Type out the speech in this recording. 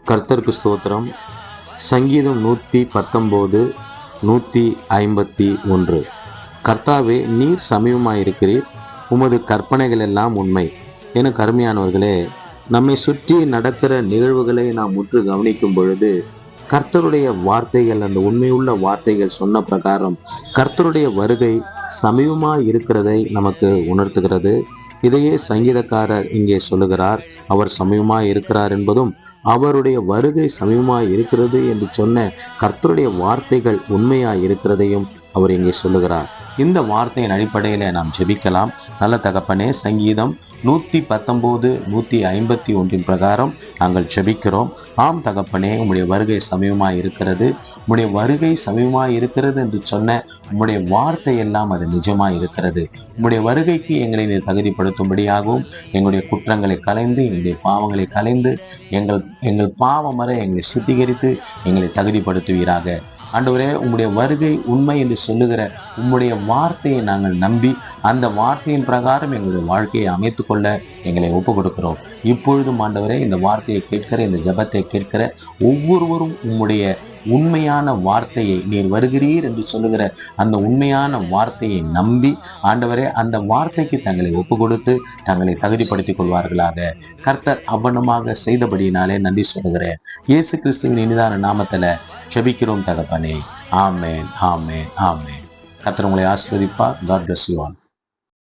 கர்த்தருக்கு ஸ்தோத்திரம். சங்கீதம் 119 151. கர்த்தாவே, நீர் சமீபமாயிருக்கிறீர், உமது கற்பனைகள் எல்லாம் உண்மை. என கருமையானவர்களே, நம்மை சுற்றி நடக்கிற நிகழ்வுகளை நாம் உற்று கவனிக்கும் பொழுது கர்த்தருடைய வார்த்தைகள், அந்த உண்மையுள்ள வார்த்தைகள் சொன்ன பிரகாரம் கர்த்தருடைய வருகை சமீபமாய் இருக்கிறதை நமக்கு உணர்த்துகிறது. இதையே சங்கீதக்காரர் இங்கே சொல்லுகிறார். அவர் சமீபமாய் இருக்கிறார் என்பதும் அவருடைய வருகை சமீபமாய் இருக்கிறது என்று சொன்ன கர்த்தருடைய வார்த்தைகள் உண்மையாய் இருக்கிறதையும் அவர் இங்கே சொல்லுகிறார். இந்த வார்த்தையின் அடிப்படையில நாம் ஜெபிக்கலாம். நல்ல தகப்பனே, சங்கீதம் 119 151 பிரகாரம் நாங்கள் ஜெபிக்கிறோம். ஆம் தகப்பனே, உம்முடைய வருகை சமீபமாய் இருக்கிறது. உம்முடைய வருகை சமீபமாய் இருக்கிறது என்று சொன்ன உம்முடைய வார்த்தை எல்லாம் அது நிஜமாய் இருக்கிறது. உம்முடைய வருகைக்கு எங்களை நீர் தகுதிப்படுத்தும்படியாகவும் எங்களுடைய குற்றங்களை கலைந்து, எங்களுடைய பாவங்களை கலைந்து, எங்கள் பாவமறை எங்களை சுத்திகரித்து எங்களை தகுதிப்படுத்துவீராக. ஆண்டவரே, உம்முடைய வருகை உண்மை என்று சொல்லுகிற உம்முடைய வார்த்தையை நாங்கள் நம்பி அந்த வார்த்தையின் பிரகாரம் எங்களுடைய வாழ்க்கையை அமைத்துக் கொள்ள எங்களை ஒப்பு கொடுக்கிறோம். இப்பொழுதும் ஆண்டவரே, இந்த வார்த்தையை கேட்கிற, இந்த ஜெபத்தை கேட்கிற ஒவ்வொருவரும் உம்முடைய உண்மையான வார்த்தையை, நீர் வருகிறீர் என்று சொல்லுகிற அந்த உண்மையான வார்த்தையை நம்பி ஆண்டவரே, அந்த வார்த்தைக்கு தங்களை ஒப்பு கொடுத்து தங்களை தகுதிப்படுத்திக் கொள்வார்களாக. கர்த்தர் அவ்வனமாக செய்தபடியினாலே நன்றி சொல்லுகிறேன். இயேசு கிறிஸ்துவின் இனிதான நாமத்துல ஜெபிக்கிறோம் தகப்பனே. ஆமேன், ஆமேன், ஆமேன். கர்த்தர் உங்களை ஆசீர்வதிப்பார். God bless you all.